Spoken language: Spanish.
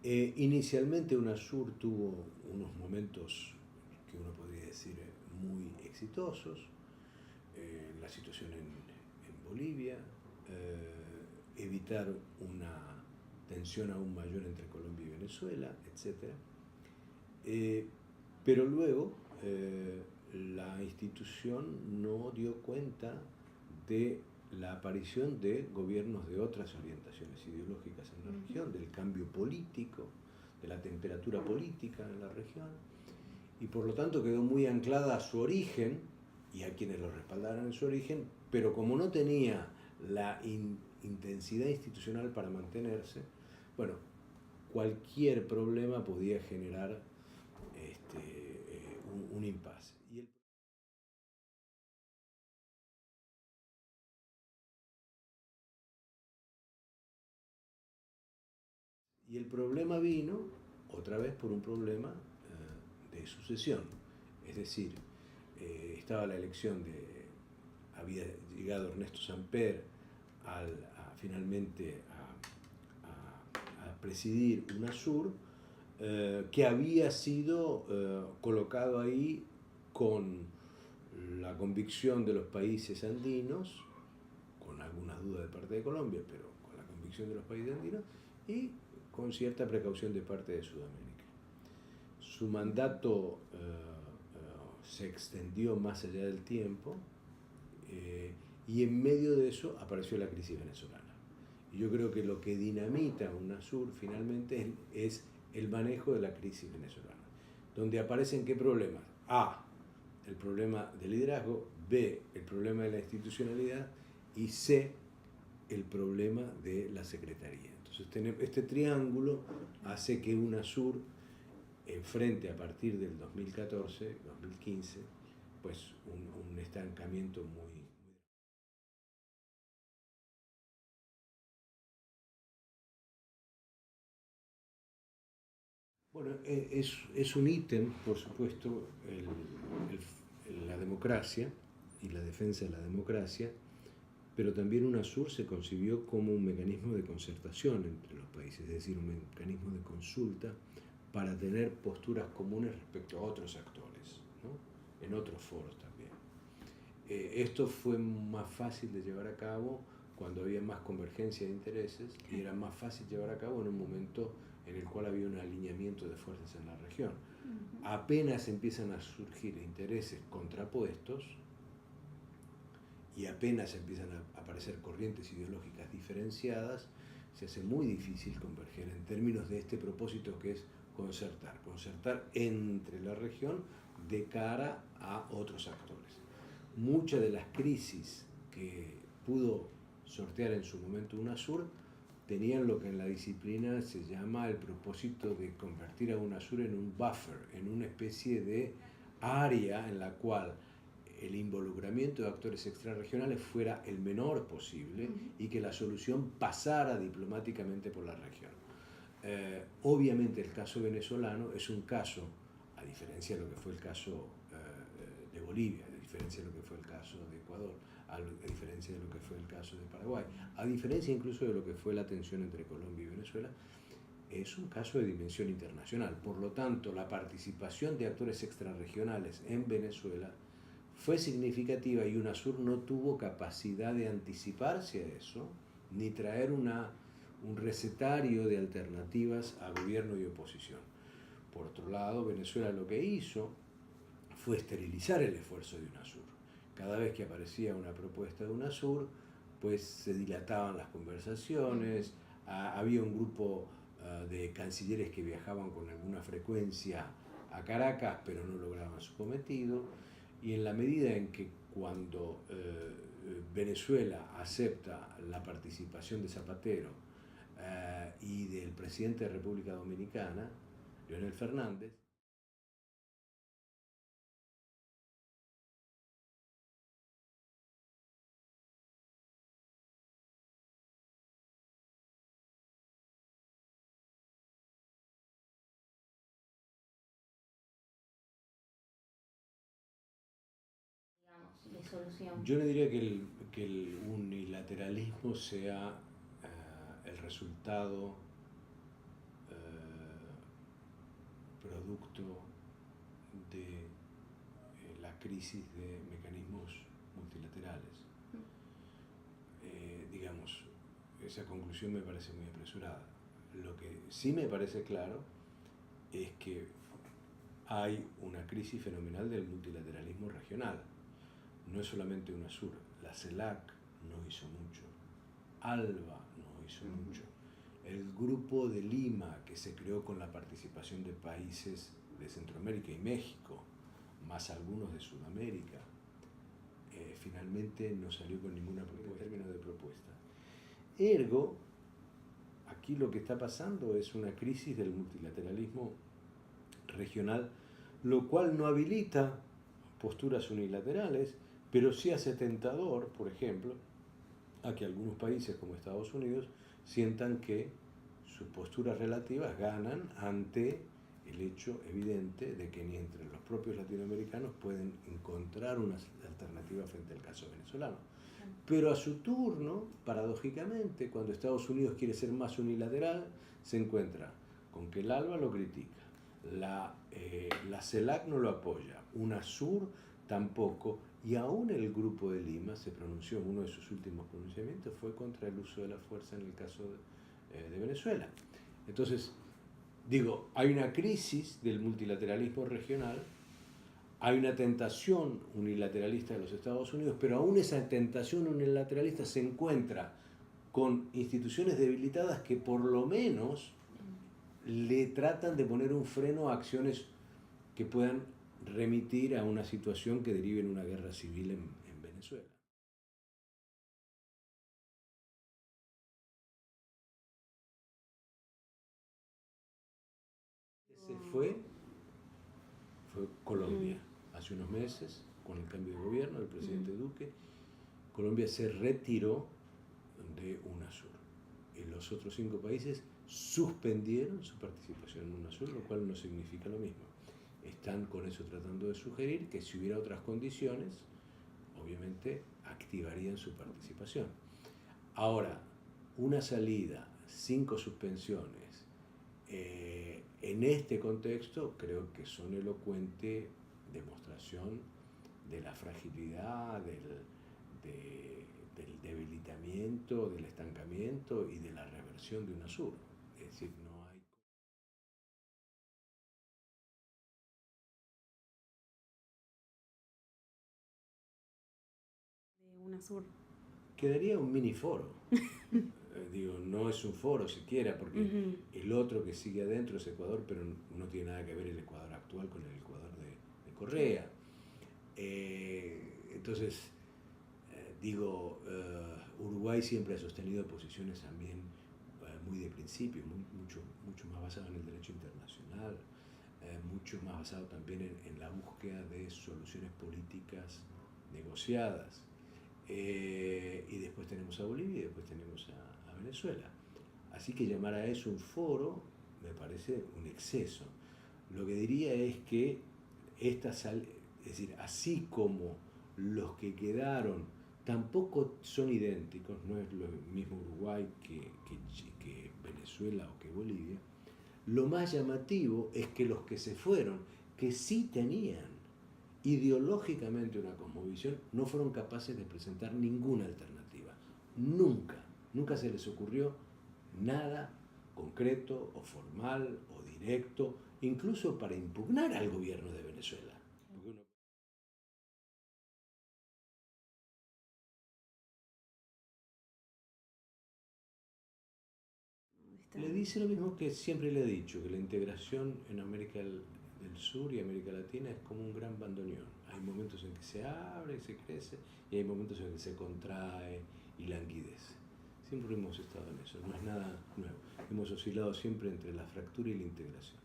Inicialmente UNASUR tuvo unos momentos que uno podría decir muy exitosos, la situación en Bolivia, evitar una tensión aún mayor entre Colombia y Venezuela, etc. Pero luego la institución no dio cuenta de la aparición de gobiernos de otras orientaciones ideológicas en la región, del cambio político, de la temperatura política en la región, y por lo tanto quedó muy anclada a su origen y a quienes lo respaldaran en su origen, pero como no tenía la intensidad institucional para mantenerse, bueno, cualquier problema podía generar un impasse. Y el problema vino otra vez por un problema de sucesión. Es decir, estaba la elección de... Había llegado Ernesto Samper finalmente a presidir UNASUR, que había sido colocado ahí con la convicción de los países andinos, con algunas dudas de parte de Colombia, pero con la convicción de los países andinos, y con cierta precaución de parte de Sudamérica. Su mandato se extendió más allá del tiempo, y en medio de eso apareció la crisis venezolana. Y yo creo que lo que dinamita UNASUR finalmente es el manejo de la crisis venezolana, donde aparecen qué problemas. A, el problema del liderazgo; B, el problema de la institucionalidad; y C, el problema de la secretaría. Entonces este triángulo hace que UNASUR enfrente a partir del 2014, 2015, pues un estancamiento muy... Bueno, es un ítem, por supuesto, la democracia y la defensa de la democracia, pero también UNASUR se concibió como un mecanismo de concertación entre los países, es decir, un mecanismo de consulta para tener posturas comunes respecto a otros actores, ¿no? En otros foros también. Esto fue más fácil de llevar a cabo cuando había más convergencia de intereses, y era más fácil llevar a cabo en un momento en el cual había un alineamiento de fuerzas en la región. Apenas empiezan a surgir intereses contrapuestos y apenas empiezan a aparecer corrientes ideológicas diferenciadas, se hace muy difícil converger en términos de este propósito que es concertar entre la región de cara a otros actores. Muchas de las crisis que pudo sortear en su momento UNASUR tenían lo que en la disciplina se llama el propósito de convertir a UNASUR en un buffer, en una especie de área en la cual el involucramiento de actores extrarregionales fuera el menor posible y que la solución pasara diplomáticamente por la región. Obviamente el caso venezolano es un caso, a diferencia de lo que fue el caso de Bolivia, a diferencia de lo que fue el caso de Ecuador, a diferencia de lo que fue el caso de Paraguay, a diferencia incluso de lo que fue la tensión entre Colombia y Venezuela, es un caso de dimensión internacional. Por lo tanto, la participación de actores extrarregionales en Venezuela fue significativa y UNASUR no tuvo capacidad de anticiparse a eso, ni traer un recetario de alternativas a gobierno y oposición. Por otro lado, Venezuela lo que hizo fue esterilizar el esfuerzo de UNASUR. Cada vez que aparecía una propuesta de UNASUR, pues se dilataban las conversaciones, había un grupo de cancilleres que viajaban con alguna frecuencia a Caracas, pero no lograban su cometido, y en la medida en que cuando Venezuela acepta la participación de Zapatero y del presidente de República Dominicana, Leonel Fernández, digamos, de solución. yo no diría que el unilateralismo sea el resultado producto de la crisis de mecanismos multilaterales. Digamos, esa conclusión me parece muy apresurada. Lo que sí me parece claro es que hay una crisis fenomenal del multilateralismo regional. No es solamente UNASUR, la CELAC no hizo mucho, ALBA no hizo mucho. El grupo de Lima, que se creó con la participación de países de Centroamérica y México, más algunos de Sudamérica, finalmente no salió con ninguna propuesta, en términos de propuesta. Ergo, aquí lo que está pasando es una crisis del multilateralismo regional, lo cual no habilita posturas unilaterales, pero sí hace tentador, por ejemplo, a que algunos países como Estados Unidos sientan que sus posturas relativas ganan ante el hecho evidente de que ni entre los propios latinoamericanos pueden encontrar una alternativa frente al caso venezolano. Pero a su turno, paradójicamente, cuando Estados Unidos quiere ser más unilateral, se encuentra con que el ALBA lo critica, la CELAC no lo apoya, UNASUR tampoco, y aún el Grupo de Lima se pronunció, uno de sus últimos pronunciamientos fue contra el uso de la fuerza en el caso de Venezuela. Entonces, digo, hay una crisis del multilateralismo regional, hay una tentación unilateralista de los Estados Unidos, pero aún esa tentación unilateralista se encuentra con instituciones debilitadas que por lo menos le tratan de poner un freno a acciones que puedan remitir a una situación que derive en una guerra civil en Venezuela. Se fue Colombia. Hace unos meses, con el cambio de gobierno del presidente Duque, Colombia se retiró de UNASUR. Y los otros 5 países suspendieron su participación en UNASUR, lo cual no significa lo mismo. Están con eso tratando de sugerir que si hubiera otras condiciones, obviamente activarían su participación. Ahora, una salida, 5 suspensiones, en este contexto creo que son elocuente demostración de la fragilidad, del debilitamiento, del estancamiento y de la reversión de UNASUR. Es decir, no hay... De UNASUR. Quedaría un mini foro. Digo, no es un foro siquiera, porque el otro que sigue adentro es Ecuador, pero no tiene nada que ver el Ecuador actual con el Ecuador de Correa. Entonces, digo, Uruguay siempre ha sostenido posiciones también muy de principio, mucho más basado en el derecho internacional, mucho más basado también en la búsqueda de soluciones políticas negociadas. Y después tenemos a Bolivia y después tenemos a Venezuela. Así que llamar a eso un foro me parece un exceso. Lo que diría es que es decir, así como los que quedaron tampoco son idénticos, no es lo mismo Uruguay que Venezuela o que Bolivia, lo más llamativo es que los que se fueron, que sí tenían ideológicamente una cosmovisión, no fueron capaces de presentar ninguna alternativa. Nunca se les ocurrió nada concreto o formal o directo, incluso para impugnar al gobierno de Venezuela. Le dice lo mismo que siempre le he dicho, que la integración en América del Sur y América Latina es como un gran bandoneón. Hay momentos en que se abre y se crece, y hay momentos en que se contrae y languidece. Siempre hemos estado en eso, no es nada nuevo. Hemos oscilado siempre entre la fractura y la integración.